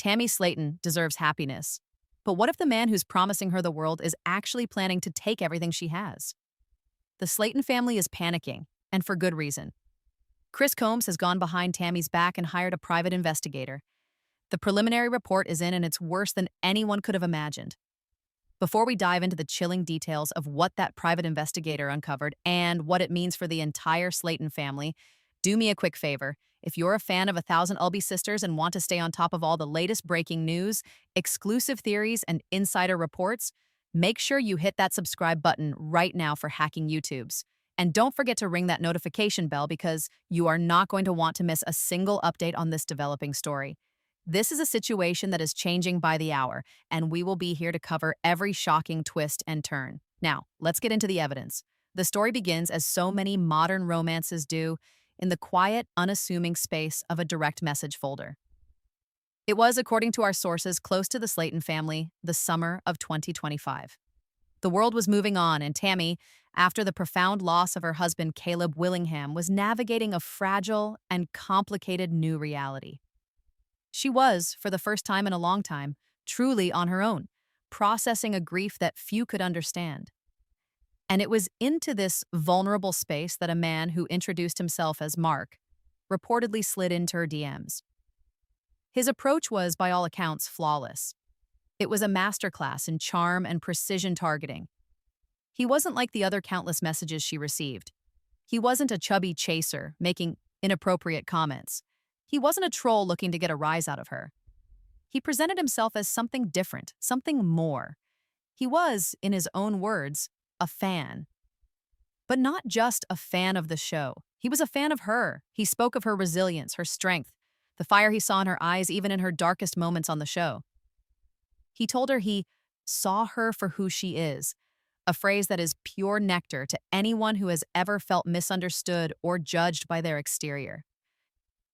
Tammy Slaton deserves happiness. But what if the man who's promising her the world is actually planning to take everything she has? The Slaton family is panicking, and for good reason. Chris Combs has gone behind Tammy's back and hired a private investigator. The preliminary report is in, and it's worse than anyone could have imagined. Before we dive into the chilling details of what that private investigator uncovered and what it means for the entire Slaton family, do me a quick favor. If you're a fan of 1,000 Sisters and want to stay on top of all the latest breaking news, exclusive theories, and insider reports, make sure you hit that subscribe button right now for Hacking YouTubes. And don't forget to ring that notification bell because you are not going to want to miss a single update on this developing story. This is a situation that is changing by the hour, and we will be here to cover every shocking twist and turn. Now, let's get into the evidence. The story begins, as so many modern romances do, in the quiet, unassuming space of a direct message folder. It was, according to our sources close to the Slaton family, the summer of 2025. The world was moving on, and Tammy, after the profound loss of her husband Caleb Willingham, was navigating a fragile and complicated new reality. She was, for the first time in a long time, truly on her own, processing a grief that few could understand. And it was into this vulnerable space that a man who introduced himself as Mark reportedly slid into her DMs. His approach was, by all accounts, flawless. It was a masterclass in charm and precision targeting. He wasn't like the other countless messages she received. He wasn't a chubby chaser making inappropriate comments. He wasn't a troll looking to get a rise out of her. He presented himself as something different, something more. He was, in his own words, a fan. But not just a fan of the show. He was a fan of her. He spoke of her resilience, her strength, the fire he saw in her eyes even in her darkest moments on the show. He told her he saw her for who she is, a phrase that is pure nectar to anyone who has ever felt misunderstood or judged by their exterior.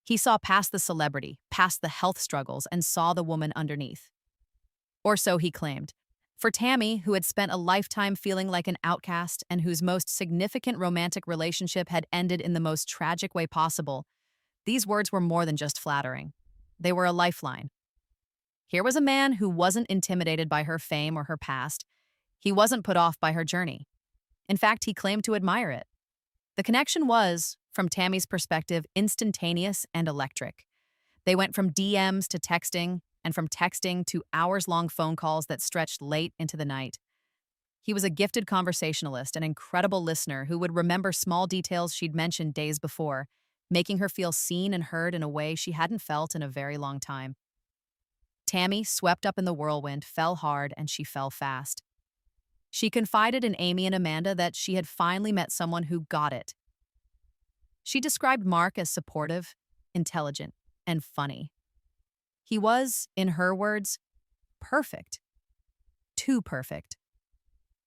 He saw past the celebrity, past the health struggles, and saw the woman underneath. Or so he claimed. For Tammy, who had spent a lifetime feeling like an outcast and whose most significant romantic relationship had ended in the most tragic way possible, these words were more than just flattering. They were a lifeline. Here was a man who wasn't intimidated by her fame or her past. He wasn't put off by her journey. In fact, he claimed to admire it. The connection was, from Tammy's perspective, instantaneous and electric. They went from DMs to texting, and from texting to hours-long phone calls that stretched late into the night. He was a gifted conversationalist, an incredible listener who would remember small details she'd mentioned days before, making her feel seen and heard in a way she hadn't felt in a very long time. Tammy, swept up in the whirlwind, fell hard, and she fell fast. She confided in Amy and Amanda that she had finally met someone who got it. She described Mark as supportive, intelligent, and funny. He was, in her words, perfect. Too perfect.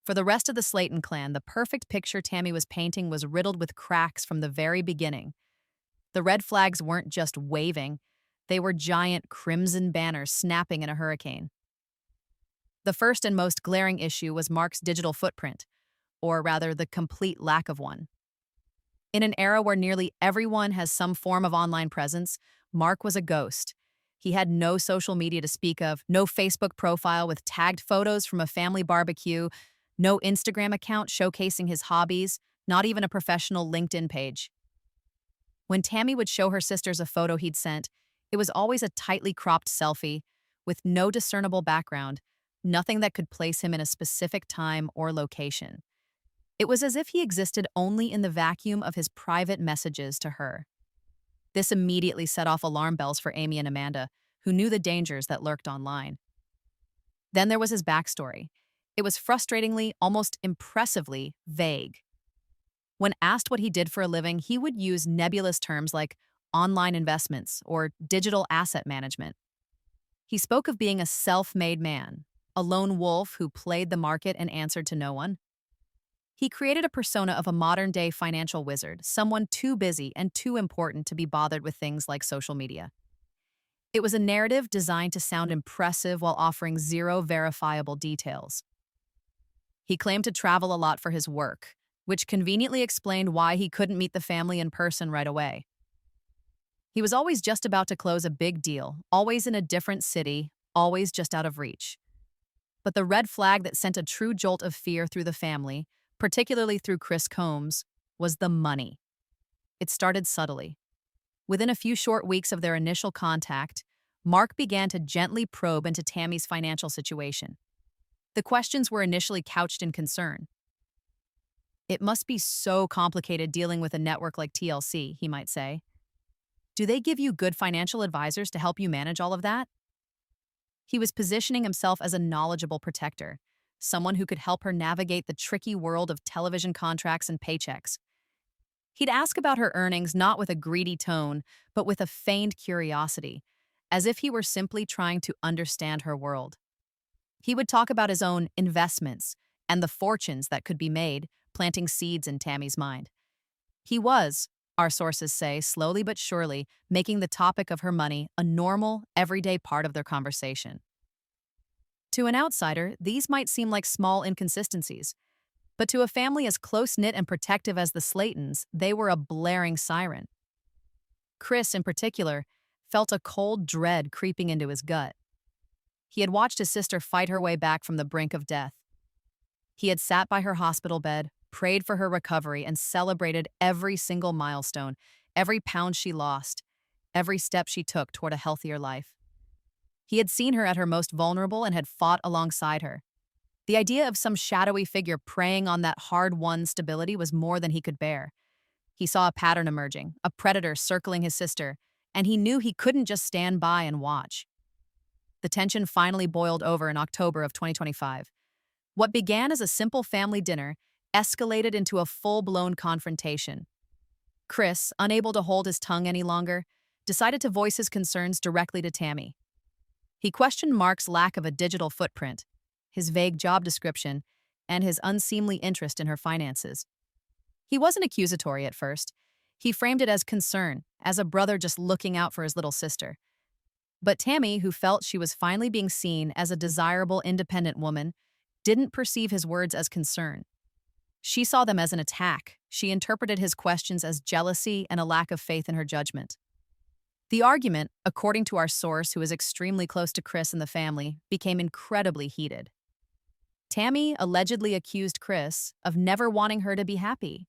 For the rest of the Slaton clan, the perfect picture Tammy was painting was riddled with cracks from the very beginning. The red flags weren't just waving, they were giant crimson banners snapping in a hurricane. The first and most glaring issue was Mark's digital footprint, or rather the complete lack of one. In an era where nearly everyone has some form of online presence, Mark was a ghost. He had no social media to speak of, no Facebook profile with tagged photos from a family barbecue, no Instagram account showcasing his hobbies, not even a professional LinkedIn page. When Tammy would show her sisters a photo he'd sent, it was always a tightly cropped selfie with no discernible background, nothing that could place him in a specific time or location. It was as if he existed only in the vacuum of his private messages to her. This immediately set off alarm bells for Amy and Amanda, who knew the dangers that lurked online. Then there was his backstory. It was frustratingly, almost impressively, vague. When asked what he did for a living, he would use nebulous terms like online investments or digital asset management. He spoke of being a self-made man, a lone wolf who played the market and answered to no one. He created a persona of a modern-day financial wizard, someone too busy and too important to be bothered with things like social media. It was a narrative designed to sound impressive while offering zero verifiable details. He claimed to travel a lot for his work, which conveniently explained why he couldn't meet the family in person right away. He was always just about to close a big deal, always in a different city, always just out of reach. But the red flag that sent a true jolt of fear through the family, particularly through Chris Combs, was the money. It started subtly. Within a few short weeks of their initial contact, Mark began to gently probe into Tammy's financial situation. The questions were initially couched in concern. "It must be so complicated dealing with a network like TLC," he might say. "Do they give you good financial advisors to help you manage all of that?" He was positioning himself as a knowledgeable protector, someone who could help her navigate the tricky world of television contracts and paychecks. He'd ask about her earnings not with a greedy tone, but with a feigned curiosity, as if he were simply trying to understand her world. He would talk about his own investments and the fortunes that could be made, planting seeds in Tammy's mind. He was, our sources say, slowly but surely, making the topic of her money a normal, everyday part of their conversation. To an outsider, these might seem like small inconsistencies, but to a family as close-knit and protective as the Slatons, they were a blaring siren. Chris, in particular, felt a cold dread creeping into his gut. He had watched his sister fight her way back from the brink of death. He had sat by her hospital bed, prayed for her recovery, and celebrated every single milestone, every pound she lost, every step she took toward a healthier life. He had seen her at her most vulnerable and had fought alongside her. The idea of some shadowy figure preying on that hard-won stability was more than he could bear. He saw a pattern emerging, a predator circling his sister, and he knew he couldn't just stand by and watch. The tension finally boiled over in October of 2025. What began as a simple family dinner escalated into a full-blown confrontation. Chris, unable to hold his tongue any longer, decided to voice his concerns directly to Tammy. He questioned Mark's lack of a digital footprint, his vague job description, and his unseemly interest in her finances. He wasn't accusatory at first. He framed it as concern, as a brother just looking out for his little sister. But Tammy, who felt she was finally being seen as a desirable, independent woman, didn't perceive his words as concern. She saw them as an attack. She interpreted his questions as jealousy and a lack of faith in her judgment. The argument, according to our source who is extremely close to Chris and the family, became incredibly heated. Tammy allegedly accused Chris of never wanting her to be happy.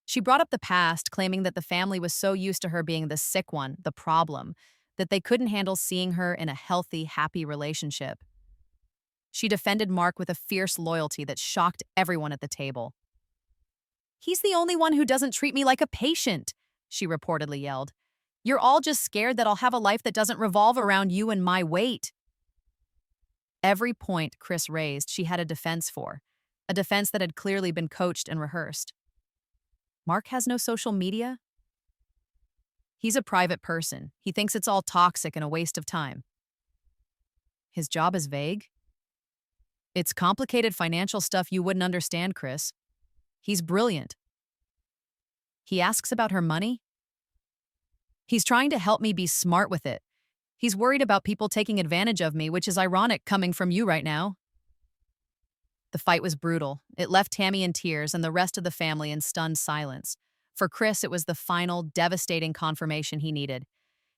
She brought up the past, claiming that the family was so used to her being the sick one, the problem, that they couldn't handle seeing her in a healthy, happy relationship. She defended Mark with a fierce loyalty that shocked everyone at the table. "He's the only one who doesn't treat me like a patient," she reportedly yelled. "You're all just scared that I'll have a life that doesn't revolve around you and my weight." Every point Chris raised, she had a defense for, a defense that had clearly been coached and rehearsed. Mark has no social media? He's a private person. He thinks it's all toxic and a waste of time. His job is vague? It's complicated financial stuff you wouldn't understand, Chris. He's brilliant. He asks about her money? He's trying to help me be smart with it. He's worried about people taking advantage of me, which is ironic coming from you right now. The fight was brutal. It left Tammy in tears and the rest of the family in stunned silence. For Chris, it was the final, devastating confirmation he needed.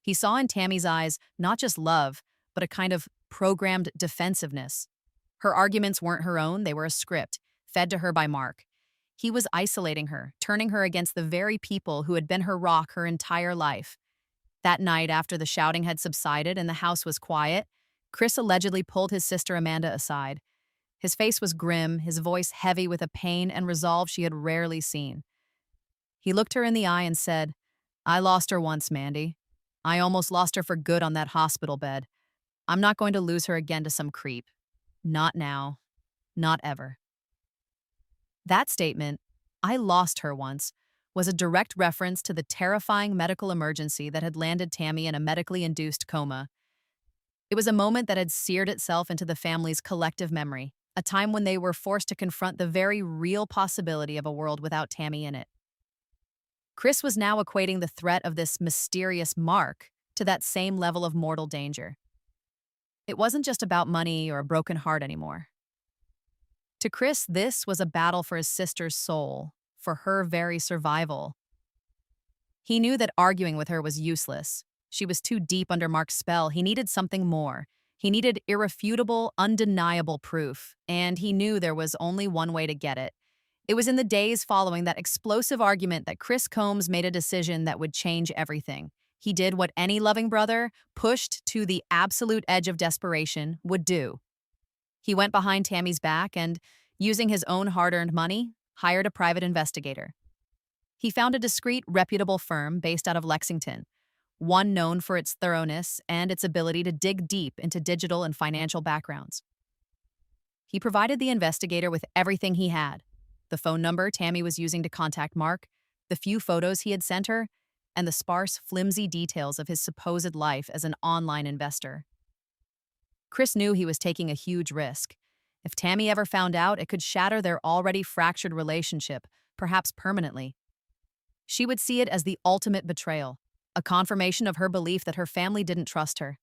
He saw in Tammy's eyes not just love, but a kind of programmed defensiveness. Her arguments weren't her own, they were a script, fed to her by Mark. He was isolating her, turning her against the very people who had been her rock her entire life. That night, after the shouting had subsided and the house was quiet, Chris allegedly pulled his sister Amanda aside. His face was grim, his voice heavy with a pain and resolve she had rarely seen. He looked her in the eye and said, "I lost her once, Mandy. I almost lost her for good on that hospital bed. I'm not going to lose her again to some creep. Not now. Not ever." That statement, "I lost her once," was a direct reference to the terrifying medical emergency that had landed Tammy in a medically induced coma. It was a moment that had seared itself into the family's collective memory, a time when they were forced to confront the very real possibility of a world without Tammy in it. Chris was now equating the threat of this mysterious Mark to that same level of mortal danger. It wasn't just about money or a broken heart anymore. To Chris, this was a battle for his sister's soul, for her very survival. He knew that arguing with her was useless. She was too deep under Mark's spell. He needed something more. He needed irrefutable, undeniable proof, and he knew there was only one way to get it. It was in the days following that explosive argument that Chris Combs made a decision that would change everything. He did what any loving brother, pushed to the absolute edge of desperation, would do. He went behind Tammy's back and, using his own hard-earned money, hired a private investigator. He found a discreet, reputable firm based out of Lexington, one known for its thoroughness and its ability to dig deep into digital and financial backgrounds. He provided the investigator with everything he had: the phone number Tammy was using to contact Mark, the few photos he had sent her, and the sparse, flimsy details of his supposed life as an online investor. Chris knew he was taking a huge risk. If Tammy ever found out, it could shatter their already fractured relationship, perhaps permanently. She would see it as the ultimate betrayal, a confirmation of her belief that her family didn't trust her.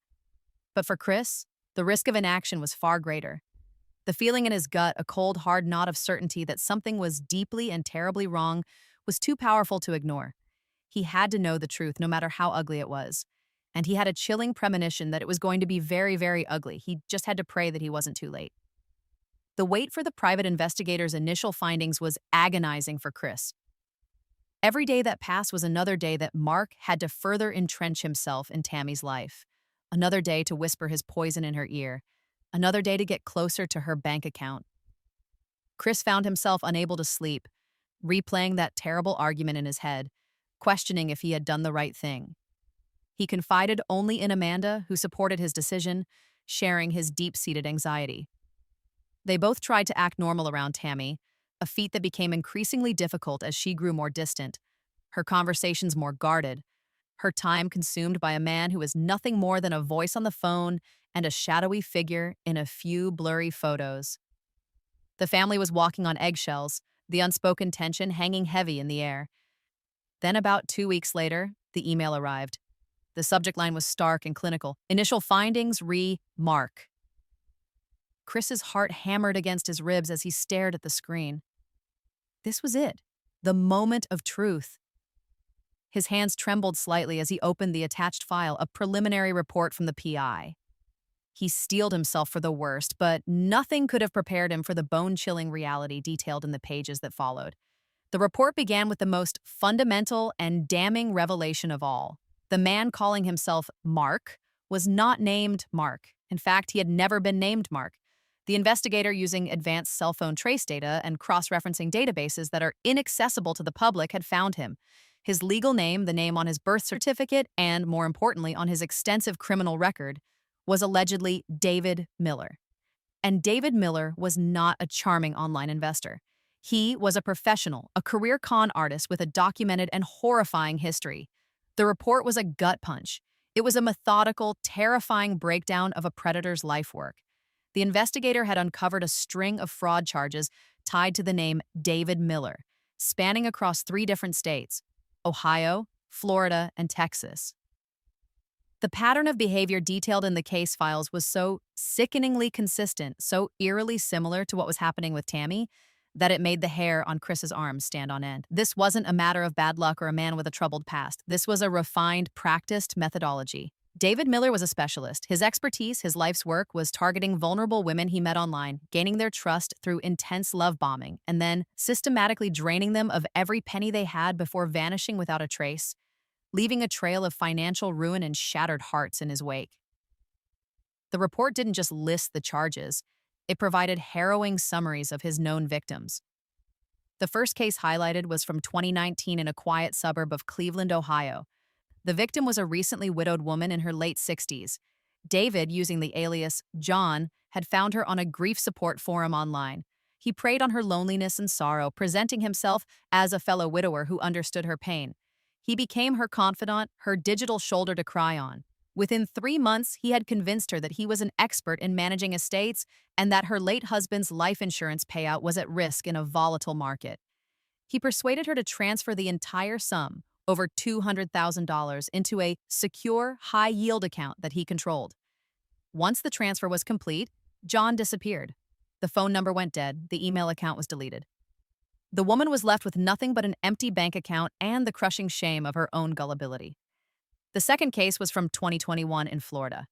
But for Chris, the risk of inaction was far greater. The feeling in his gut, a cold, hard knot of certainty that something was deeply and terribly wrong, was too powerful to ignore. He had to know the truth, no matter how ugly it was. And he had a chilling premonition that it was going to be very, very ugly. He just had to pray that he wasn't too late. The wait for the private investigator's initial findings was agonizing for Chris. Every day that passed was another day that Mark had to further entrench himself in Tammy's life. Another day to whisper his poison in her ear. Another day to get closer to her bank account. Chris found himself unable to sleep, replaying that terrible argument in his head, questioning if he had done the right thing. He confided only in Amanda, who supported his decision, sharing his deep-seated anxiety. They both tried to act normal around Tammy, a feat that became increasingly difficult as she grew more distant, her conversations more guarded, her time consumed by a man who was nothing more than a voice on the phone and a shadowy figure in a few blurry photos. The family was walking on eggshells, the unspoken tension hanging heavy in the air. Then about 2 weeks later, the email arrived. The subject line was stark and clinical. Initial findings, Mark. Chris's heart hammered against his ribs as he stared at the screen. This was it, the moment of truth. His hands trembled slightly as he opened the attached file, a preliminary report from the PI. He steeled himself for the worst, but nothing could have prepared him for the bone-chilling reality detailed in the pages that followed. The report began with the most fundamental and damning revelation of all. The man calling himself Mark was not named Mark. In fact, he had never been named Mark. The investigator, using advanced cell phone trace data and cross-referencing databases that are inaccessible to the public, had found him. His legal name, the name on his birth certificate, and, more importantly, on his extensive criminal record, was allegedly David Miller. And David Miller was not a charming online investor. He was a professional, a career con artist with a documented and horrifying history. The report was a gut punch. It was a methodical, terrifying breakdown of a predator's life work. The investigator had uncovered a string of fraud charges tied to the name David Miller, spanning across 3 different states: Ohio, Florida, and Texas. The pattern of behavior detailed in the case files was so sickeningly consistent, so eerily similar to what was happening with Tammy, that it made the hair on Chris's arms stand on end. This wasn't a matter of bad luck or a man with a troubled past. This was a refined, practiced methodology. David Miller was a specialist. His expertise, his life's work, was targeting vulnerable women he met online, gaining their trust through intense love bombing, and then systematically draining them of every penny they had before vanishing without a trace, leaving a trail of financial ruin and shattered hearts in his wake. The report didn't just list the charges, it provided harrowing summaries of his known victims. The first case highlighted was from 2019 in a quiet suburb of Cleveland, Ohio. The victim was a recently widowed woman in her late 60s. David, using the alias John, had found her on a grief support forum online. He preyed on her loneliness and sorrow, presenting himself as a fellow widower who understood her pain. He became her confidant, her digital shoulder to cry on. Within 3 months, he had convinced her that he was an expert in managing estates and that her late husband's life insurance payout was at risk in a volatile market. He persuaded her to transfer the entire sum, over $200,000, into a secure, high-yield account that he controlled. Once the transfer was complete, John disappeared. The phone number went dead, the email account was deleted. The woman was left with nothing but an empty bank account and the crushing shame of her own gullibility. The second case was from 2021 in Florida.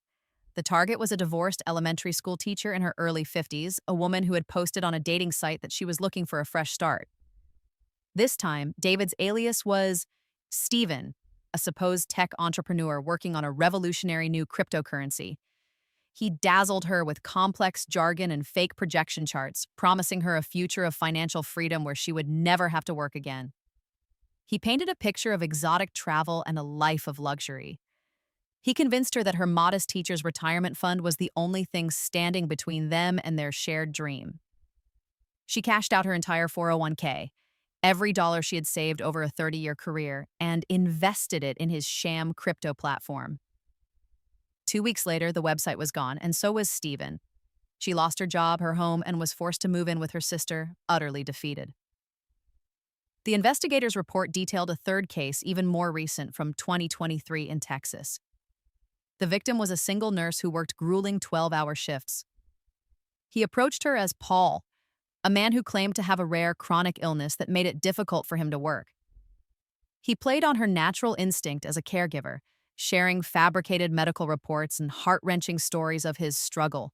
The target was a divorced elementary school teacher in her early 50s, a woman who had posted on a dating site that she was looking for a fresh start. This time, David's alias was Steven, a supposed tech entrepreneur working on a revolutionary new cryptocurrency. He dazzled her with complex jargon and fake projection charts, promising her a future of financial freedom where she would never have to work again. He painted a picture of exotic travel and a life of luxury. He convinced her that her modest teacher's retirement fund was the only thing standing between them and their shared dream. She cashed out her entire 401k, every dollar she had saved over a 30-year career, and invested it in his sham crypto platform. 2 weeks later, the website was gone, and so was Steven. She lost her job, her home, and was forced to move in with her sister, utterly defeated. The investigators' report detailed a third case, even more recent, from 2023 in Texas. The victim was a single nurse who worked grueling 12-hour shifts. He approached her as Paul, a man who claimed to have a rare chronic illness that made it difficult for him to work. He played on her natural instinct as a caregiver, sharing fabricated medical reports and heart-wrenching stories of his struggle.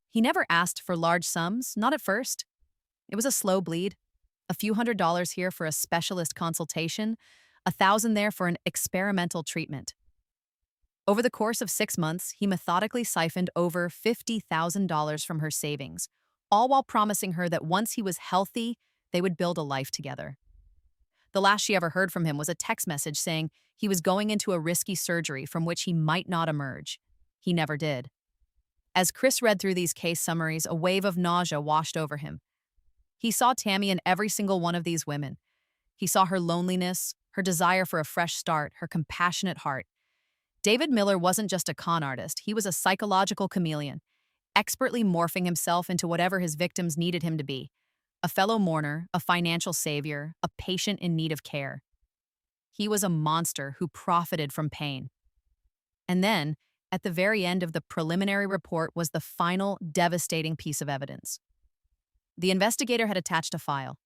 He never asked for large sums, not at first. It was a slow bleed, a few $100s here for a specialist consultation, $1,000 there for an experimental treatment. Over the course of 6 months, he methodically siphoned over $50,000 from her savings, all while promising her that once he was healthy, they would build a life together. The last she ever heard from him was a text message saying he was going into a risky surgery from which he might not emerge. He never did. As Chris read through these case summaries, a wave of nausea washed over him. He saw Tammy in every single one of these women. He saw her loneliness, her desire for a fresh start, her compassionate heart. David Miller wasn't just a con artist, he was a psychological chameleon, expertly morphing himself into whatever his victims needed him to be. A fellow mourner, a financial savior, a patient in need of care. He was a monster who profited from pain. And then, at the very end of the preliminary report was the final devastating piece of evidence. The investigator had attached a file.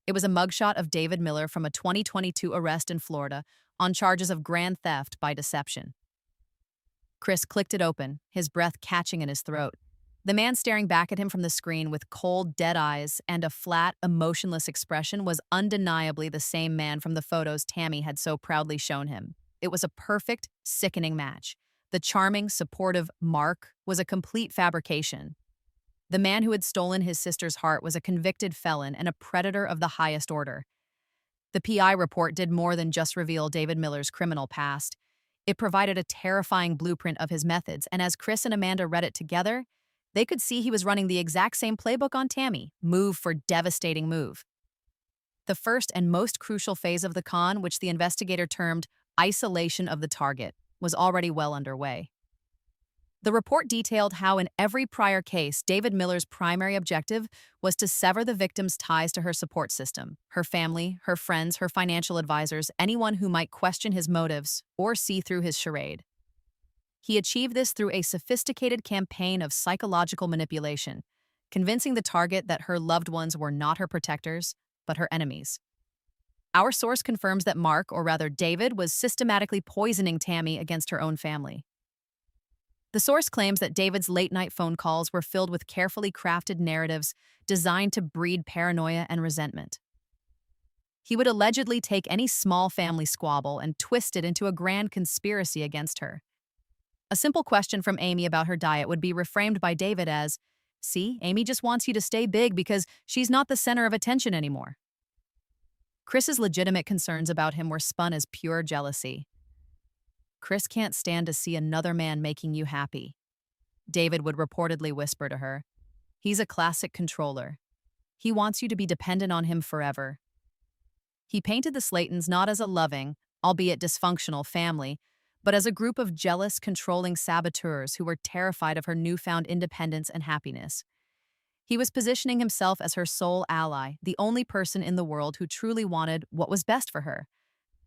It was a mugshot of David Miller from a 2022 arrest in Florida on charges of grand theft by deception. Chris clicked it open, his breath catching in his throat. The man staring back at him from the screen with cold, dead eyes and a flat, emotionless expression was undeniably the same man from the photos Tammy had so proudly shown him. It was a perfect, sickening match. The charming, supportive Mark was a complete fabrication. The man who had stolen his sister's heart was a convicted felon and a predator of the highest order. The PI report did more than just reveal David Miller's criminal past. It provided a terrifying blueprint of his methods, and as Chris and Amanda read it together, they could see he was running the exact same playbook on Tammy, move for devastating move. The first and most crucial phase of the con, which the investigator termed isolation of the target, was already well underway. The report detailed how in every prior case, David Miller's primary objective was to sever the victim's ties to her support system, her family, her friends, her financial advisors, anyone who might question his motives or see through his charade. He achieved this through a sophisticated campaign of psychological manipulation, convincing the target that her loved ones were not her protectors, but her enemies. Our source confirms that Mark, or rather David, was systematically poisoning Tammy against her own family. The source claims that David's late-night phone calls were filled with carefully crafted narratives designed to breed paranoia and resentment. He would allegedly take any small family squabble and twist it into a grand conspiracy against her. A simple question from Amy about her diet would be reframed by David as, "See, Amy just wants you to stay big because she's not the center of attention anymore." Chris's legitimate concerns about him were spun as pure jealousy. "Chris can't stand to see another man making you happy," David would reportedly whisper to her. "He's a classic controller. He wants you to be dependent on him forever." He painted the Slatons not as a loving, albeit dysfunctional, family, but as a group of jealous, controlling saboteurs who were terrified of her newfound independence and happiness. He was positioning himself as her sole ally, the only person in the world who truly wanted what was best for her.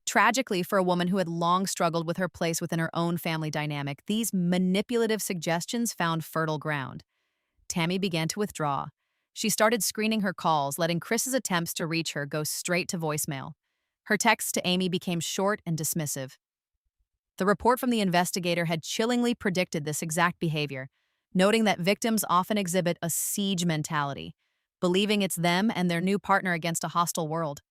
Tragically, for a woman who had long struggled with her place within her own family dynamic, these manipulative suggestions found fertile ground. Tammy began to withdraw. She started screening her calls, letting Chris's attempts to reach her go straight to voicemail. Her texts to Amy became short and dismissive. The report from the investigator had chillingly predicted this exact behavior, noting that victims often exhibit a siege mentality, believing it's them and their new partner against a hostile world.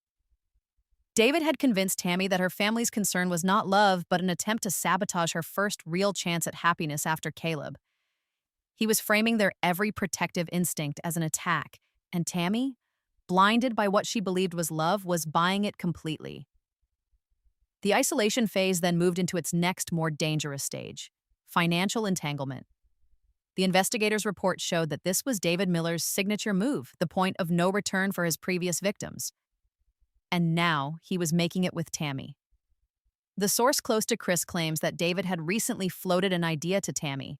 David had convinced Tammy that her family's concern was not love, but an attempt to sabotage her first real chance at happiness after Caleb. He was framing their every protective instinct as an attack, and Tammy, blinded by what she believed was love, was buying it completely. The isolation phase then moved into its next, more dangerous stage: financial entanglement. The investigators' report showed that this was David Miller's signature move, the point of no return for his previous victims. And now he was making it with Tammy. The source close to Chris claims that David had recently floated an idea to Tammy,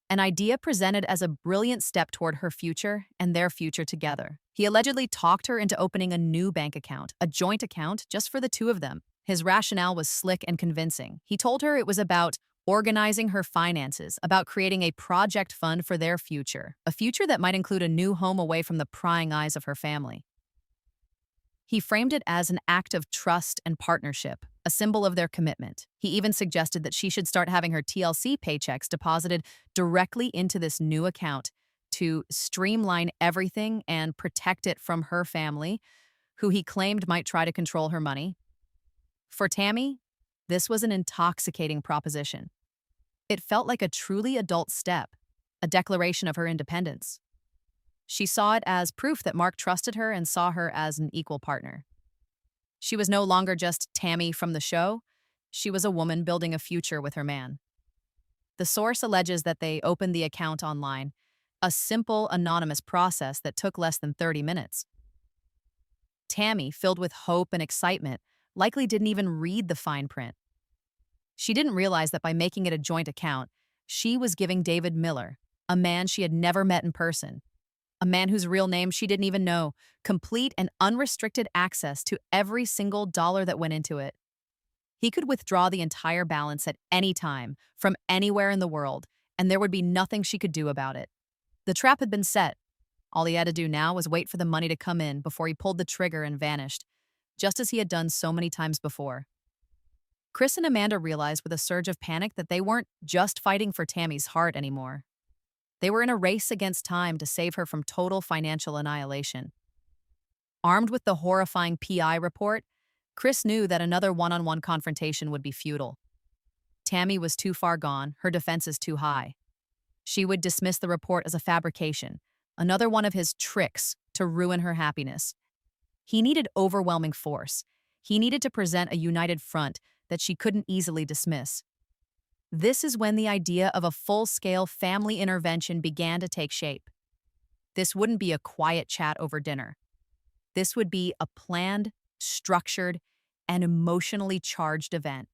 an idea presented as a brilliant step toward her future and their future together. He allegedly talked her into opening a new bank account, a joint account just for the two of them. His rationale was slick and convincing. He told her it was about organizing her finances, about creating a project fund for their future, a future that might include a new home away from the prying eyes of her family. He framed it as an act of trust and partnership, a symbol of their commitment. He even suggested that she should start having her TLC paychecks deposited directly into this new account to streamline everything and protect it from her family, who he claimed might try to control her money. For Tammy, this was an intoxicating proposition. It felt like a truly adult step, a declaration of her independence. She saw it as proof that Mark trusted her and saw her as an equal partner. She was no longer just Tammy from the show. She was a woman building a future with her man. The source alleges that they opened the account online, a simple, anonymous process that took less than 30 minutes. Tammy, filled with hope and excitement, likely didn't even read the fine print. She didn't realize that by making it a joint account, she was giving David Miller, a man she had never met in person, a man whose real name she didn't even know, complete and unrestricted access to every single dollar that went into it. He could withdraw the entire balance at any time, from anywhere in the world, and there would be nothing she could do about it. The trap had been set. All he had to do now was wait for the money to come in before he pulled the trigger and vanished, just as he had done so many times before. Chris and Amanda realized with a surge of panic that they weren't just fighting for Tammy's heart anymore. They were in a race against time to save her from total financial annihilation. Armed with the horrifying PI report, Chris knew that another one-on-one confrontation would be futile. Tammy was too far gone, her defenses too high. She would dismiss the report as a fabrication, another one of his tricks to ruin her happiness. He needed overwhelming force. He needed to present a united front that she couldn't easily dismiss. This is when the idea of a full-scale family intervention began to take shape. This wouldn't be a quiet chat over dinner. This would be a planned, structured, and emotionally charged event.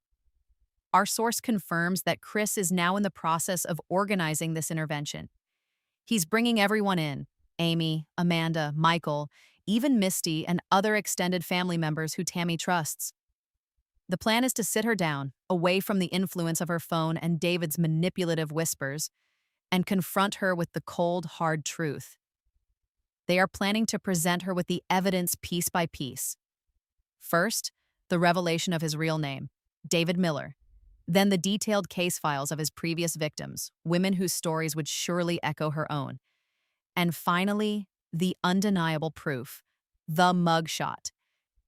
Our source confirms that Chris is now in the process of organizing this intervention. He's bringing everyone in: Amy, Amanda, Michael, even Misty and other extended family members who Tammy trusts. The plan is to sit her down, away from the influence of her phone and David's manipulative whispers, and confront her with the cold, hard truth. They are planning to present her with the evidence piece by piece. First, the revelation of his real name, David Miller. Then the detailed case files of his previous victims, women whose stories would surely echo her own. And finally, the undeniable proof, the mugshot.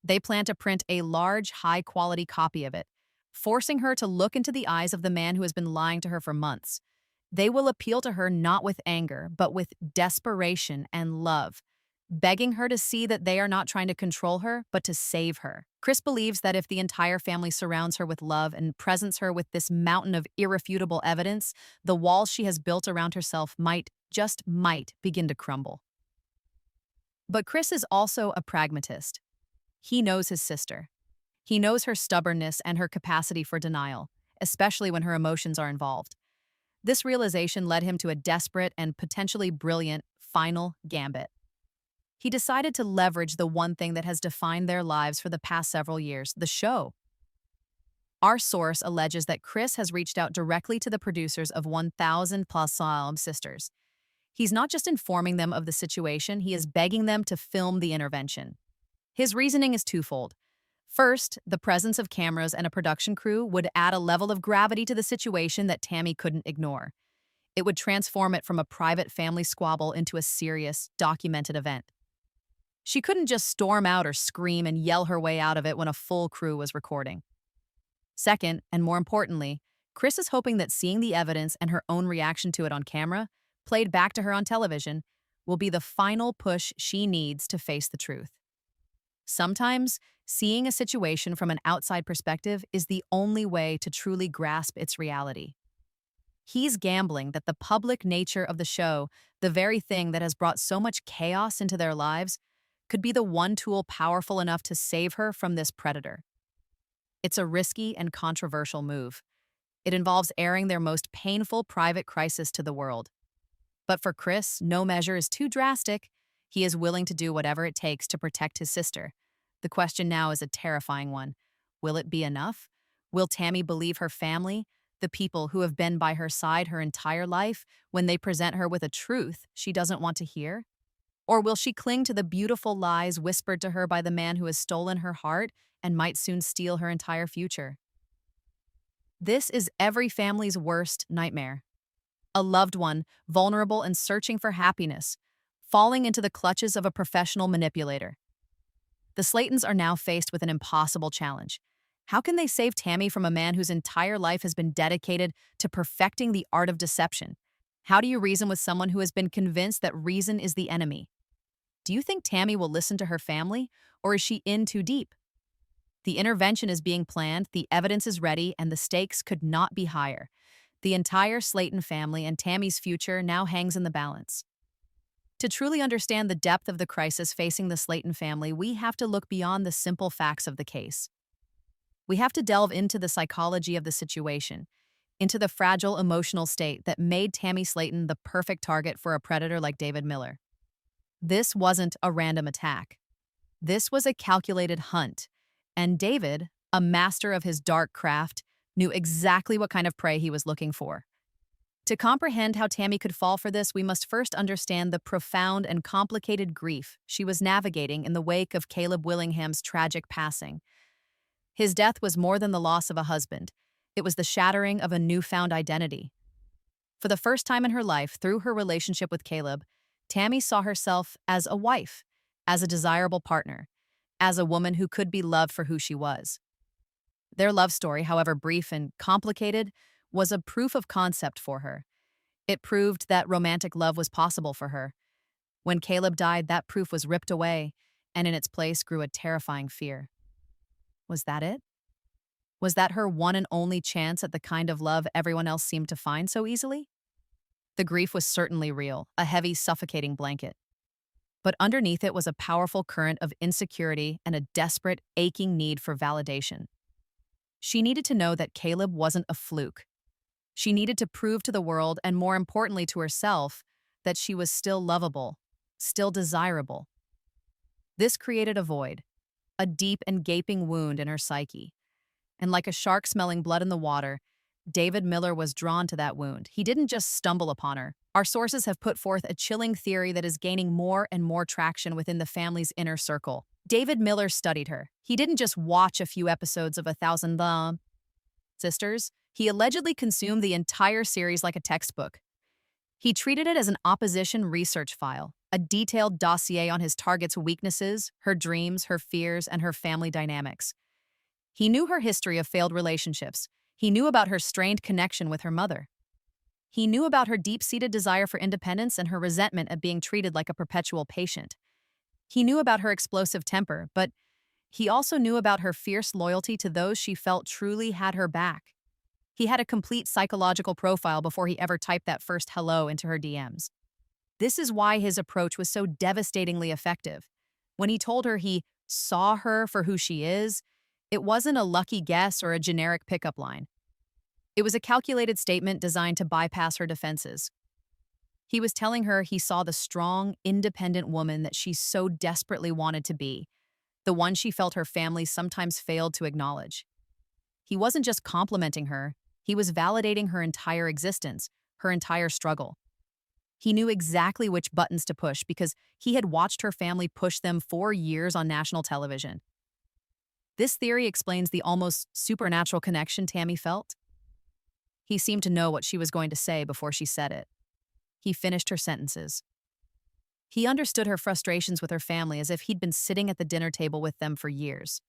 They plan to print a large, high-quality copy of it, forcing her to look into the eyes of the man who has been lying to her for months. They will appeal to her not with anger, but with desperation and love, begging her to see that they are not trying to control her, but to save her. Chris believes that if the entire family surrounds her with love and presents her with this mountain of irrefutable evidence, the walls she has built around herself might, just might, begin to crumble. But Chris is also a pragmatist. He knows his sister. He knows her stubbornness and her capacity for denial, especially when her emotions are involved. This realization led him to a desperate and potentially brilliant final gambit. He decided to leverage the one thing that has defined their lives for the past several years, the show. Our source alleges that Chris has reached out directly to the producers of 1,000 plus Sisters. He's not just informing them of the situation, he is begging them to film the intervention. His reasoning is twofold. First, the presence of cameras and a production crew would add a level of gravity to the situation that Tammy couldn't ignore. It would transform it from a private family squabble into a serious, documented event. She couldn't just storm out or scream and yell her way out of it when a full crew was recording. Second, and more importantly, Chris is hoping that seeing the evidence and her own reaction to it on camera, played back to her on television, will be the final push she needs to face the truth. Sometimes, seeing a situation from an outside perspective is the only way to truly grasp its reality. He's gambling that the public nature of the show, the very thing that has brought so much chaos into their lives, could be the one tool powerful enough to save her from this predator. It's a risky and controversial move. It involves airing their most painful private crisis to the world. But for Chris, no measure is too drastic. He is willing to do whatever it takes to protect his sister. The question now is a terrifying one. Will it be enough? Will Tammy believe her family, the people who have been by her side her entire life, when they present her with a truth she doesn't want to hear? Or will she cling to the beautiful lies whispered to her by the man who has stolen her heart and might soon steal her entire future? This is every family's worst nightmare. A loved one, vulnerable and searching for happiness, falling into the clutches of a professional manipulator. The Slatons are now faced with an impossible challenge. How can they save Tammy from a man whose entire life has been dedicated to perfecting the art of deception? How do you reason with someone who has been convinced that reason is the enemy? Do you think Tammy will listen to her family, or is she in too deep? The intervention is being planned, the evidence is ready, and the stakes could not be higher. The entire Slaton family and Tammy's future now hangs in the balance. To truly understand the depth of the crisis facing the Slaton family, we have to look beyond the simple facts of the case. We have to delve into the psychology of the situation, into the fragile emotional state that made Tammy Slaton the perfect target for a predator like David Miller. This wasn't a random attack. This was a calculated hunt, and David, a master of his dark craft, knew exactly what kind of prey he was looking for. To comprehend how Tammy could fall for this, we must first understand the profound and complicated grief she was navigating in the wake of Caleb Willingham's tragic passing. His death was more than the loss of a husband. It was the shattering of a newfound identity. For the first time in her life, through her relationship with Caleb, Tammy saw herself as a wife, as a desirable partner, as a woman who could be loved for who she was. Their love story, however brief and complicated, was a proof of concept for her. It proved that romantic love was possible for her. When Caleb died, that proof was ripped away, and in its place grew a terrifying fear. Was that it? Was that her one and only chance at the kind of love everyone else seemed to find so easily? The grief was certainly real, a heavy, suffocating blanket. But underneath it was a powerful current of insecurity and a desperate, aching need for validation. She needed to know that Caleb wasn't a fluke. She needed to prove to the world, and more importantly to herself, that she was still lovable, still desirable. This created a void, a deep and gaping wound in her psyche. And like a shark smelling blood in the water, David Miller was drawn to that wound. He didn't just stumble upon her. Our sources have put forth a chilling theory that is gaining more and more traction within the family's inner circle. David Miller studied her. He didn't just watch a few episodes of 1,000 Sisters. He allegedly consumed the entire series like a textbook. He treated it as an opposition research file, a detailed dossier on his target's weaknesses, her dreams, her fears, and her family dynamics. He knew her history of failed relationships. He knew about her strained connection with her mother. He knew about her deep-seated desire for independence and her resentment at being treated like a perpetual patient. He knew about her explosive temper, but he also knew about her fierce loyalty to those she felt truly had her back. He had a complete psychological profile before he ever typed that first hello into her DMs. This is why his approach was so devastatingly effective. When he told her he saw her for who she is, it wasn't a lucky guess or a generic pickup line. It was a calculated statement designed to bypass her defenses. He was telling her he saw the strong, independent woman that she so desperately wanted to be, the one she felt her family sometimes failed to acknowledge. He wasn't just complimenting her, he was validating her entire existence, her entire struggle. He knew exactly which buttons to push because he had watched her family push them for years on national television. This theory explains the almost supernatural connection Tammy felt. He seemed to know what she was going to say before she said it. He finished her sentences. He understood her frustrations with her family as if he'd been sitting at the dinner table with them for years.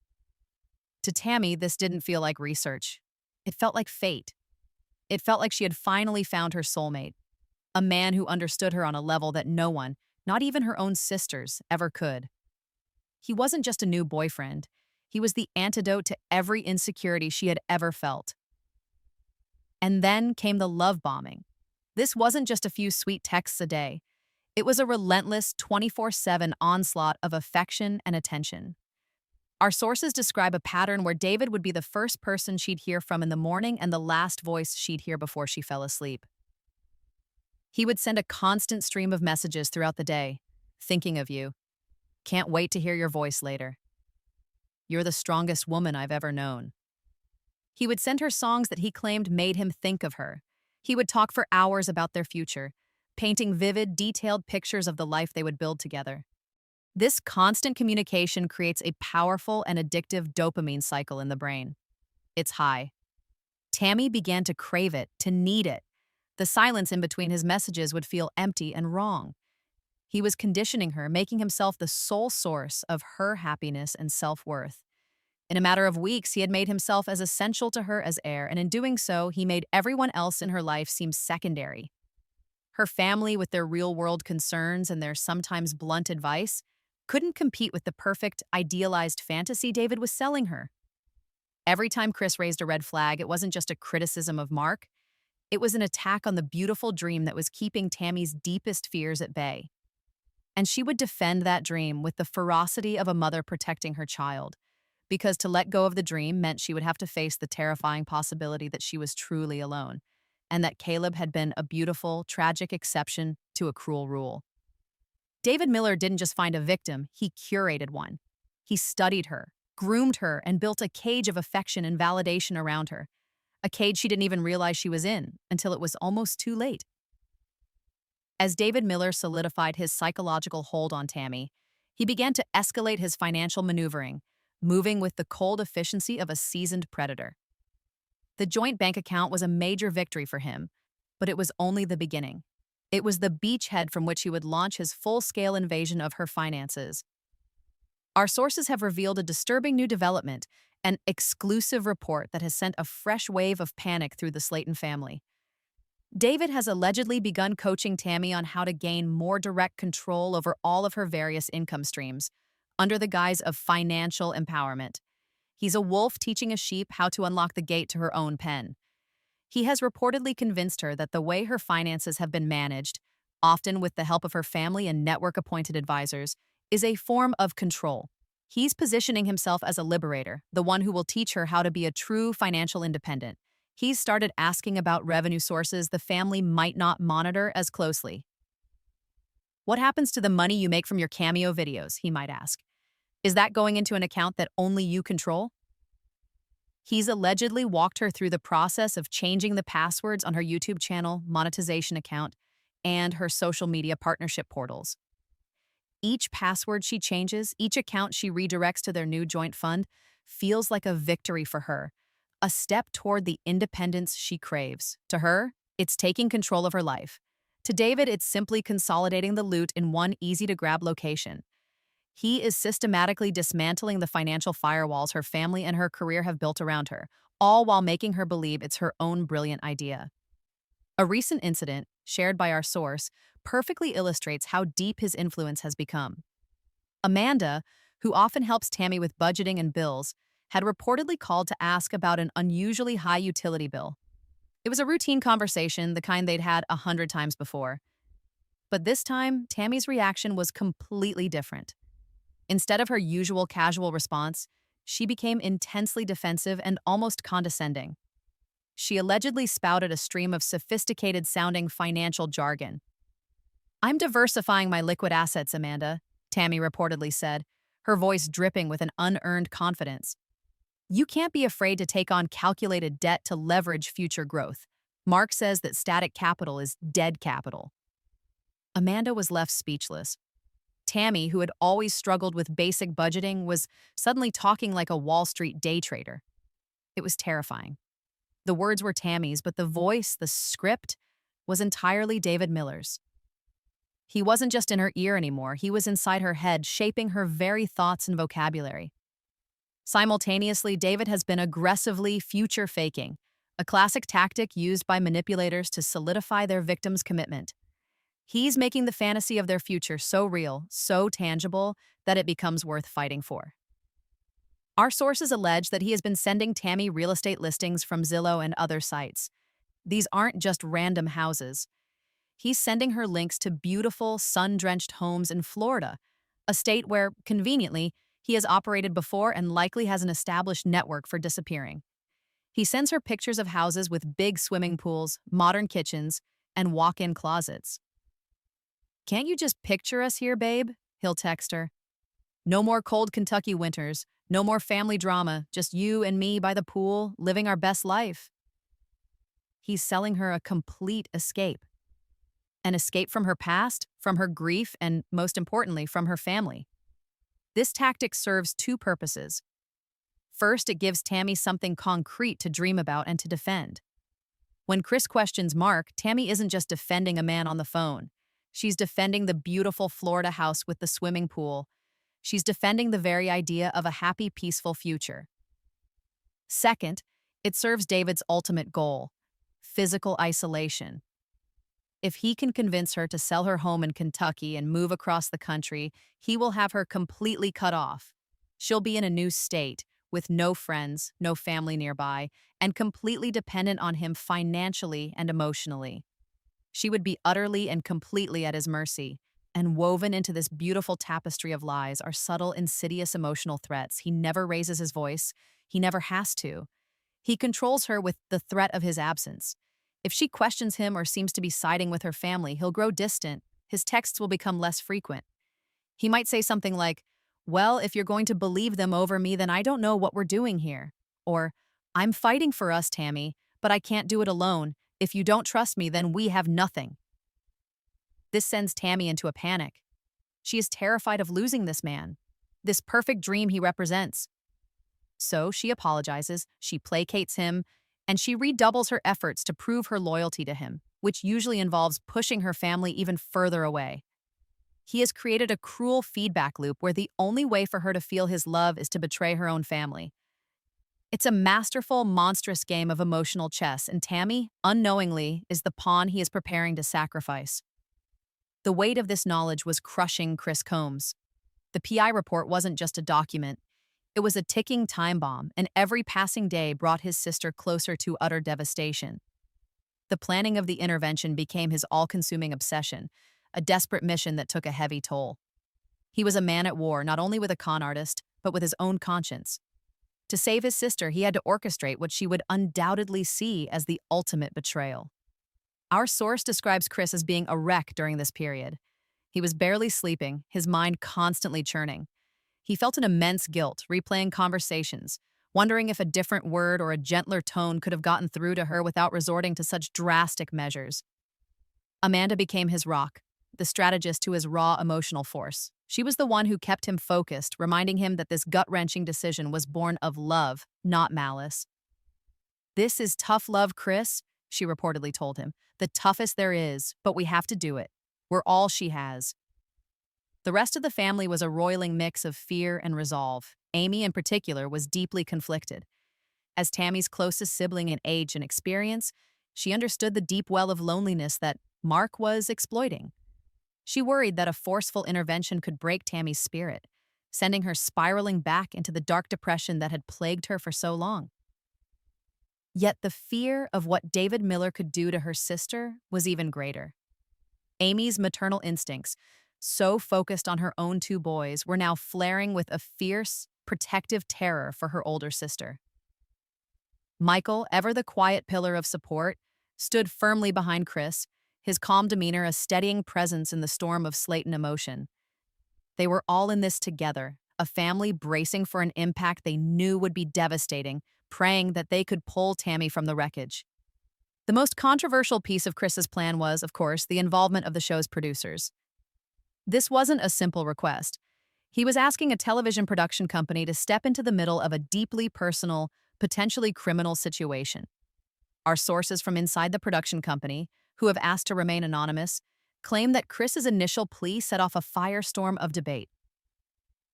To Tammy, this didn't feel like research. It felt like fate. It felt like she had finally found her soulmate, a man who understood her on a level that no one, not even her own sisters, ever could. He wasn't just a new boyfriend. He was the antidote to every insecurity she had ever felt. And then came the love bombing. This wasn't just a few sweet texts a day. It was a relentless 24/7 onslaught of affection and attention. Our sources describe a pattern where David would be the first person she'd hear from in the morning and the last voice she'd hear before she fell asleep. He would send a constant stream of messages throughout the day. Thinking of you. Can't wait to hear your voice later. You're the strongest woman I've ever known. He would send her songs that he claimed made him think of her. He would talk for hours about their future, painting vivid, detailed pictures of the life they would build together. This constant communication creates a powerful and addictive dopamine cycle in the brain. It's high. Tammy began to crave it, to need it. The silence in between his messages would feel empty and wrong. He was conditioning her, making himself the sole source of her happiness and self-worth. In a matter of weeks, he had made himself as essential to her as air, and in doing so, he made everyone else in her life seem secondary. Her family, with their real-world concerns and their sometimes blunt advice, couldn't compete with the perfect, idealized fantasy David was selling her. Every time Chris raised a red flag, it wasn't just a criticism of Mark. It was an attack on the beautiful dream that was keeping Tammy's deepest fears at bay. And she would defend that dream with the ferocity of a mother protecting her child, because to let go of the dream meant she would have to face the terrifying possibility that she was truly alone, and that Caleb had been a beautiful, tragic exception to a cruel rule. David Miller didn't just find a victim, he curated one. He studied her, groomed her, and built a cage of affection and validation around her, a cage she didn't even realize she was in until it was almost too late. As David Miller solidified his psychological hold on Tammy, he began to escalate his financial maneuvering, moving with the cold efficiency of a seasoned predator. The joint bank account was a major victory for him, but it was only the beginning. It was the beachhead from which he would launch his full-scale invasion of her finances. Our sources have revealed a disturbing new development, an exclusive report that has sent a fresh wave of panic through the Slaton family. David has allegedly begun coaching Tammy on how to gain more direct control over all of her various income streams, under the guise of financial empowerment. He's a wolf teaching a sheep how to unlock the gate to her own pen. He has reportedly convinced her that the way her finances have been managed, often with the help of her family and network-appointed advisors, is a form of control. He's positioning himself as a liberator, the one who will teach her how to be a true financial independent. He's started asking about revenue sources the family might not monitor as closely. What happens to the money you make from your Cameo videos, he might ask. Is that going into an account that only you control? He's allegedly walked her through the process of changing the passwords on her YouTube channel, monetization account, and her social media partnership portals. Each password she changes, each account she redirects to their new joint fund, feels like a victory for her, a step toward the independence she craves. To her, it's taking control of her life. To David, it's simply consolidating the loot in one easy-to-grab location. He is systematically dismantling the financial firewalls her family and her career have built around her, all while making her believe it's her own brilliant idea. A recent incident, shared by our source, perfectly illustrates how deep his influence has become. Amanda, who often helps Tammy with budgeting and bills, had reportedly called to ask about an unusually high utility bill. It was a routine conversation, the kind they'd had 100 times before. But this time, Tammy's reaction was completely different. Instead of her usual casual response, she became intensely defensive and almost condescending. She allegedly spouted a stream of sophisticated-sounding financial jargon. "I'm diversifying my liquid assets, Amanda," Tammy reportedly said, her voice dripping with an unearned confidence. "You can't be afraid to take on calculated debt to leverage future growth. Mark says that static capital is dead capital." Amanda was left speechless. Tammy, who had always struggled with basic budgeting, was suddenly talking like a Wall Street day trader. It was terrifying. The words were Tammy's, but the voice, the script, was entirely David Miller's. He wasn't just in her ear anymore, he was inside her head, shaping her very thoughts and vocabulary. Simultaneously, David has been aggressively future faking, a classic tactic used by manipulators to solidify their victims' commitment. He's making the fantasy of their future so real, so tangible, that it becomes worth fighting for. Our sources allege that he has been sending Tammy real estate listings from Zillow and other sites. These aren't just random houses. He's sending her links to beautiful, sun-drenched homes in Florida, a state where, conveniently, he has operated before and likely has an established network for disappearing. He sends her pictures of houses with big swimming pools, modern kitchens, and walk-in closets. "Can't you just picture us here, babe?" he'll text her. "No more cold Kentucky winters, no more family drama, just you and me by the pool, living our best life." He's selling her a complete escape. An escape from her past, from her grief, and most importantly, from her family. This tactic serves two purposes. First, it gives Tammy something concrete to dream about and to defend. When Chris questions Mark, Tammy isn't just defending a man on the phone. She's defending the beautiful Florida house with the swimming pool. She's defending the very idea of a happy, peaceful future. Second, it serves David's ultimate goal: physical isolation. If he can convince her to sell her home in Kentucky and move across the country, he will have her completely cut off. She'll be in a new state, with no friends, no family nearby, and completely dependent on him financially and emotionally. She would be utterly and completely at his mercy, and woven into this beautiful tapestry of lies are subtle, insidious emotional threats. He never raises his voice. He never has to. He controls her with the threat of his absence. If she questions him or seems to be siding with her family, he'll grow distant. His texts will become less frequent. He might say something like, "Well, if you're going to believe them over me, then I don't know what we're doing here." Or, "I'm fighting for us, Tammy, but I can't do it alone. If you don't trust me, then we have nothing." This sends Tammy into a panic. She is terrified of losing this man, this perfect dream he represents. So she apologizes, she placates him, and she redoubles her efforts to prove her loyalty to him, which usually involves pushing her family even further away. He has created a cruel feedback loop where the only way for her to feel his love is to betray her own family. It's a masterful, monstrous game of emotional chess, and Tammy, unknowingly, is the pawn he is preparing to sacrifice. The weight of this knowledge was crushing Chris Combs. The PI report wasn't just a document. It was a ticking time bomb, and every passing day brought his sister closer to utter devastation. The planning of the intervention became his all-consuming obsession, a desperate mission that took a heavy toll. He was a man at war, not only with a con artist, but with his own conscience. To save his sister, he had to orchestrate what she would undoubtedly see as the ultimate betrayal. Our source describes Chris as being a wreck during this period. He was barely sleeping, his mind constantly churning. He felt an immense guilt, replaying conversations, wondering if a different word or a gentler tone could have gotten through to her without resorting to such drastic measures. Amanda became his rock, the strategist to his raw emotional force. She was the one who kept him focused, reminding him that this gut-wrenching decision was born of love, not malice. "This is tough love, Chris," she reportedly told him. "The toughest there is, but we have to do it. We're all she has." The rest of the family was a roiling mix of fear and resolve. Amy, in particular, was deeply conflicted. As Tammy's closest sibling in age and experience, she understood the deep well of loneliness that Mark was exploiting. She worried that a forceful intervention could break Tammy's spirit, sending her spiraling back into the dark depression that had plagued her for so long. Yet the fear of what David Miller could do to her sister was even greater. Amy's maternal instincts, so focused on her own two boys, were now flaring with a fierce, protective terror for her older sister. Michael, ever the quiet pillar of support, stood firmly behind Chris, his calm demeanor a steadying presence in the storm of Slaton emotion. They were all in this together, a family bracing for an impact they knew would be devastating, praying that they could pull Tammy from the wreckage. The most controversial piece of Chris's plan was, of course, the involvement of the show's producers. This wasn't a simple request. He was asking a television production company to step into the middle of a deeply personal, potentially criminal situation. Our sources from inside the production company, who have asked to remain anonymous, claim that Chris's initial plea set off a firestorm of debate.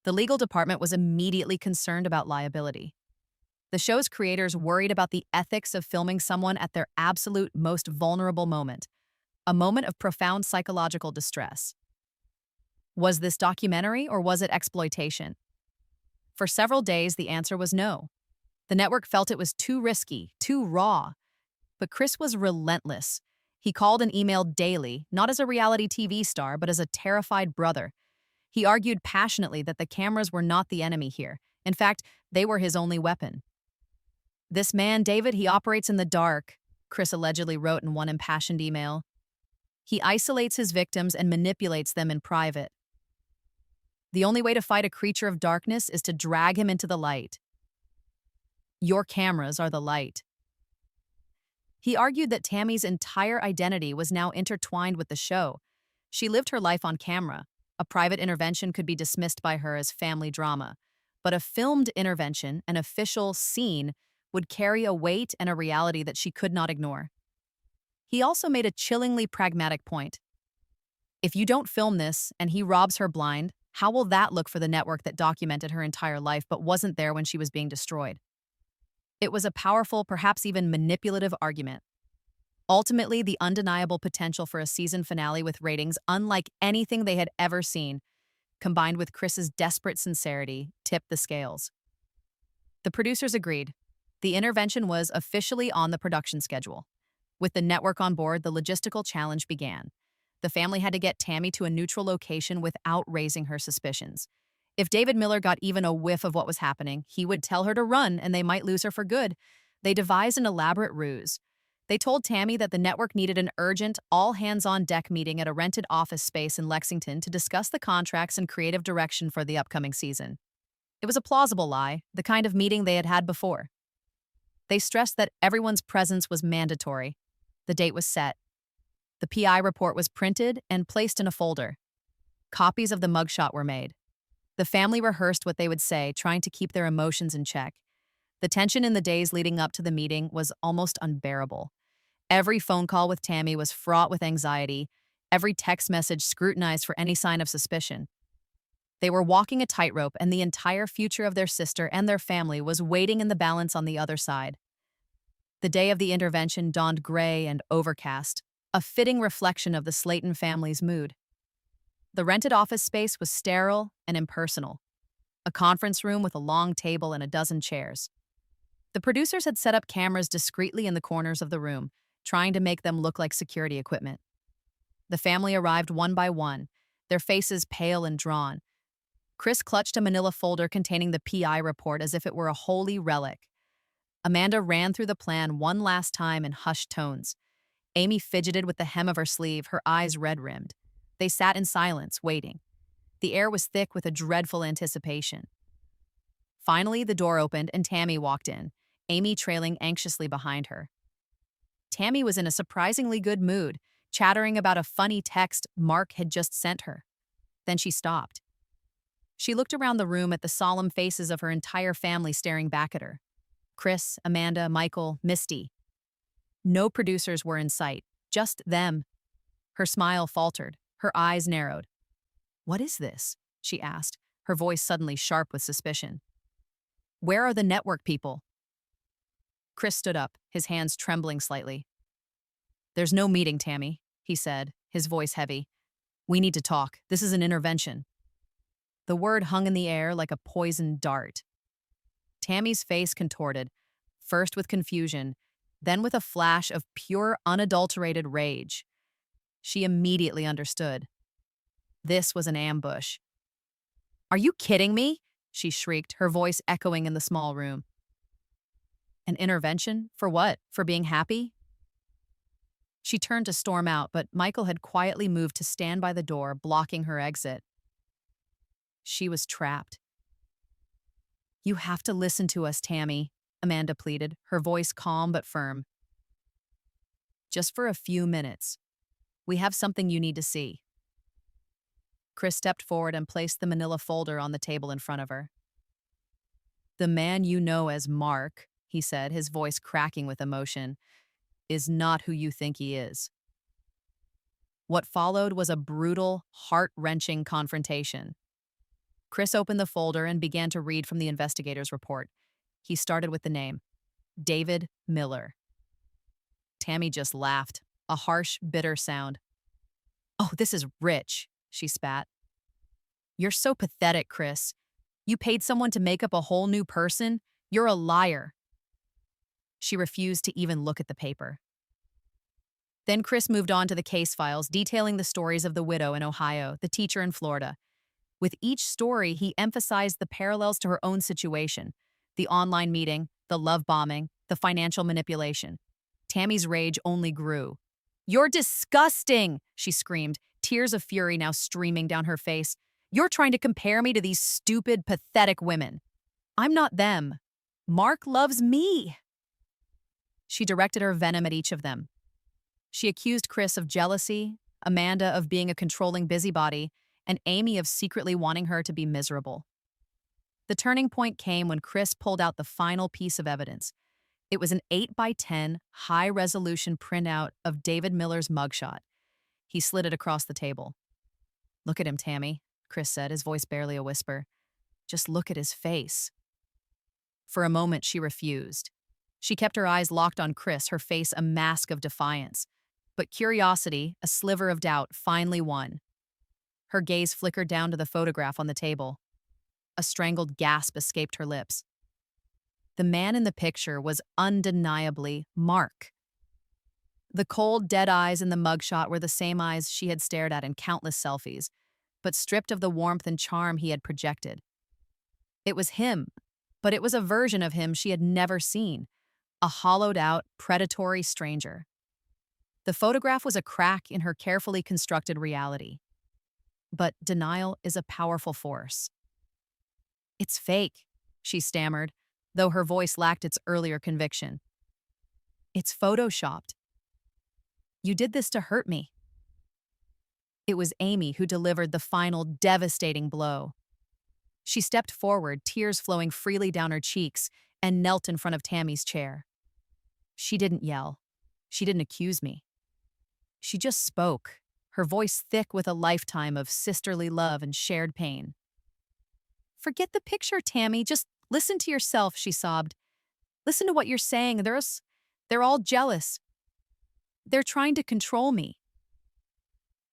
The legal department was immediately concerned about liability. The show's creators worried about the ethics of filming someone at their absolute most vulnerable moment, a moment of profound psychological distress. Was this documentary or was it exploitation? For several days, the answer was no. The network felt it was too risky, too raw. But Chris was relentless. He called and emailed daily, not as a reality TV star, but as a terrified brother. He argued passionately that the cameras were not the enemy here. In fact, they were his only weapon. "This man, David, he operates in the dark," Chris allegedly wrote in one impassioned email. "He isolates his victims and manipulates them in private. The only way to fight a creature of darkness is to drag him into the light. Your cameras are the light." He argued that Tammy's entire identity was now intertwined with the show. She lived her life on camera. A private intervention could be dismissed by her as family drama. But a filmed intervention, an official scene, would carry a weight and a reality that she could not ignore. He also made a chillingly pragmatic point. If you don't film this and he robs her blind, how will that look for the network that documented her entire life but wasn't there when she was being destroyed? It was a powerful, perhaps even manipulative argument. Ultimately, the undeniable potential for a season finale with ratings unlike anything they had ever seen, combined with Chris's desperate sincerity, tipped the scales. The producers agreed. The intervention was officially on the production schedule. With the network on board, the logistical challenge began. The family had to get Tammy to a neutral location without raising her suspicions. If David Miller got even a whiff of what was happening, he would tell her to run and they might lose her for good. They devised an elaborate ruse. They told Tammy that the network needed an urgent, all-hands-on-deck meeting at a rented office space in Lexington to discuss the contracts and creative direction for the upcoming season. It was a plausible lie, the kind of meeting they had had before. They stressed that everyone's presence was mandatory. The date was set. The PI report was printed and placed in a folder. Copies of the mugshot were made. The family rehearsed what they would say, trying to keep their emotions in check. The tension in the days leading up to the meeting was almost unbearable. Every phone call with Tammy was fraught with anxiety, every text message scrutinized for any sign of suspicion. They were walking a tightrope, and the entire future of their sister and their family was waiting in the balance on the other side. The day of the intervention dawned gray and overcast, a fitting reflection of the Slaton family's mood. The rented office space was sterile and impersonal, a conference room with a long table and a dozen chairs. The producers had set up cameras discreetly in the corners of the room, trying to make them look like security equipment. The family arrived one by one, their faces pale and drawn. Chris clutched a manila folder containing the PI report as if it were a holy relic. Amanda ran through the plan one last time in hushed tones. Amy fidgeted with the hem of her sleeve, her eyes red-rimmed. They sat in silence, waiting. The air was thick with a dreadful anticipation. Finally, the door opened and Tammy walked in, Amy trailing anxiously behind her. Tammy was in a surprisingly good mood, chattering about a funny text Mark had just sent her. Then she stopped. She looked around the room at the solemn faces of her entire family staring back at her. Chris, Amanda, Michael, Misty. No producers were in sight, just them. Her smile faltered, her eyes narrowed. "What is this?" she asked, her voice suddenly sharp with suspicion. "Where are the network people?" Chris stood up, his hands trembling slightly. "There's no meeting, Tammy," he said, his voice heavy. "We need to talk. This is an intervention." The word hung in the air like a poisoned dart. Tammy's face contorted, first with confusion, then with a flash of pure, unadulterated rage. She immediately understood. This was an ambush. "Are you kidding me?" she shrieked, her voice echoing in the small room. An intervention? For what? For being happy? She turned to storm out, but Michael had quietly moved to stand by the door, blocking her exit. She was trapped. "You have to listen to us, Tammy," Amanda pleaded, her voice calm but firm. just for a few minutes. We have something you need to see." Chris stepped forward and placed the manila folder on the table in front of her. "The man you know as Mark," he said, his voice cracking with emotion, "is not who you think he is." What followed was a brutal, heart-wrenching confrontation. Chris opened the folder and began to read from the investigator's report. He started with the name, David Miller. Tammy just laughed, a harsh, bitter sound. "Oh, this is rich," she spat. "You're so pathetic, Chris. You paid someone to make up a whole new person? You're a liar." She refused to even look at the paper. Then Chris moved on to the case files, detailing the stories of the widow in Ohio, the teacher in Florida. With each story, he emphasized the parallels to her own situation: the online meeting, the love bombing, the financial manipulation. Tammy's rage only grew. "You're disgusting!" she screamed, tears of fury now streaming down her face. "You're trying to compare me to these stupid, pathetic women. I'm not them. Mark loves me." She directed her venom at each of them. She accused Chris of jealousy, Amanda of being a controlling busybody, and Amy of secretly wanting her to be miserable. The turning point came when Chris pulled out the final piece of evidence. It was an 8x10 high-resolution printout of David Miller's mugshot. He slid it across the table. "Look at him, Tammy," Chris said, his voice barely a whisper. "Just look at his face." For a moment, she refused. She kept her eyes locked on Chris, her face a mask of defiance. But curiosity, a sliver of doubt, finally won. Her gaze flickered down to the photograph on the table. A strangled gasp escaped her lips. The man in the picture was undeniably Mark. The cold, dead eyes in the mugshot were the same eyes she had stared at in countless selfies, but stripped of the warmth and charm he had projected. It was him, but it was a version of him she had never seen, a hollowed-out, predatory stranger. The photograph was a crack in her carefully constructed reality. But denial is a powerful force. "It's fake," she stammered, though her voice lacked its earlier conviction. "It's photoshopped. You did this to hurt me." It was Amy who delivered the final devastating blow. She stepped forward, tears flowing freely down her cheeks, and knelt in front of Tammy's chair. She didn't yell. She didn't accuse me. She just spoke, her voice thick with a lifetime of sisterly love and shared pain. "Forget the picture, Tammy. Just listen to yourself," she sobbed. "Listen to what you're saying. They're all jealous. They're trying to control me.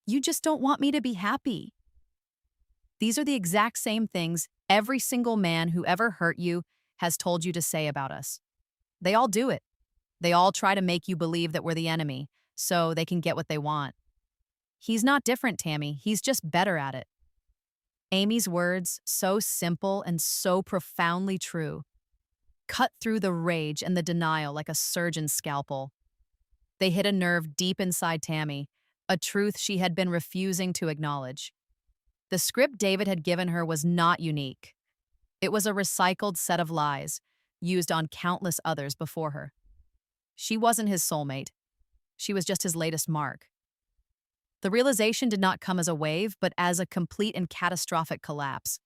You just don't want me to be happy. These are the exact same things every single man who ever hurt you has told you to say about us. They all do it. They all try to make you believe that we're the enemy, so they can get what they want. He's not different, Tammy. He's just better at it." Amy's words, so simple and so profoundly true, cut through the rage and the denial like a surgeon's scalpel. They hit a nerve deep inside Tammy, a truth she had been refusing to acknowledge. The script David had given her was not unique. It was a recycled set of lies, used on countless others before her. She wasn't his soulmate. She was just his latest mark. The realization did not come as a wave, but as a complete and catastrophic collapse.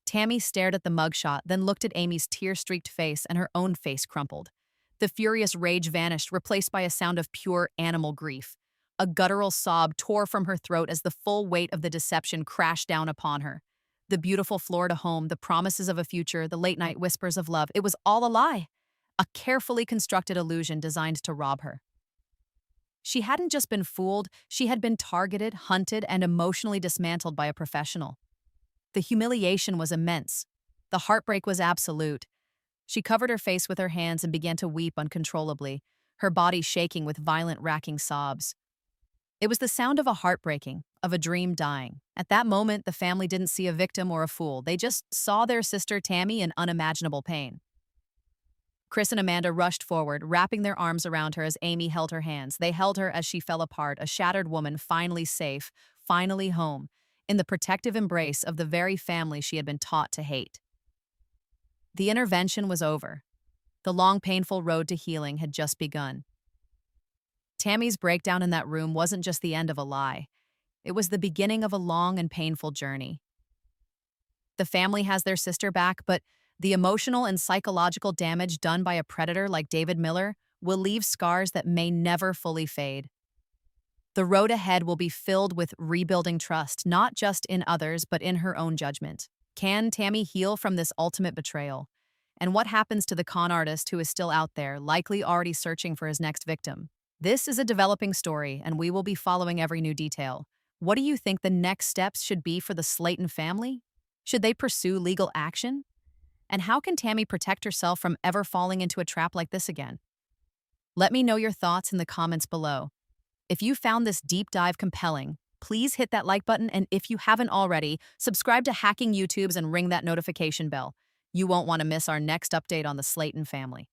Tammy stared at the mugshot, then looked at Amy's tear-streaked face, and her own face crumpled. The furious rage vanished, replaced by a sound of pure animal grief. A guttural sob tore from her throat as the full weight of the deception crashed down upon her. The beautiful Florida home, the promises of a future, the late-night whispers of love, it was all a lie. A carefully constructed illusion designed to rob her. She hadn't just been fooled, she had been targeted, hunted, and emotionally dismantled by a professional. The humiliation was immense. The heartbreak was absolute. She covered her face with her hands and began to weep uncontrollably, her body shaking with violent, racking sobs. It was the sound of a heartbreaking, of a dream dying. At that moment, the family didn't see a victim or a fool. They just saw their sister Tammy in unimaginable pain. Chris and Amanda rushed forward, wrapping their arms around her as Amy held her hands. They held her as she fell apart, a shattered woman finally safe, finally home, in the protective embrace of the very family she had been taught to hate. The intervention was over. The long, painful road to healing had just begun. Tammy's breakdown in that room wasn't just the end of a lie. It was the beginning of a long and painful journey. The family has their sister back, but the emotional and psychological damage done by a predator like David Miller will leave scars that may never fully fade. The road ahead will be filled with rebuilding trust, not just in others, but in her own judgment. Can Tammy heal from this ultimate betrayal? And what happens to the con artist who is still out there, likely already searching for his next victim? This is a developing story, and we will be following every new detail. What do you think the next steps should be for the Slaton family? Should they pursue legal action? And how can Tammy protect herself from ever falling into a trap like this again? Let me know your thoughts in the comments below. If you found this deep dive compelling, please hit that like button, and if you haven't already, subscribe to Hacking YouTubes and ring that notification bell. You won't want to miss our next update on the Slaton family.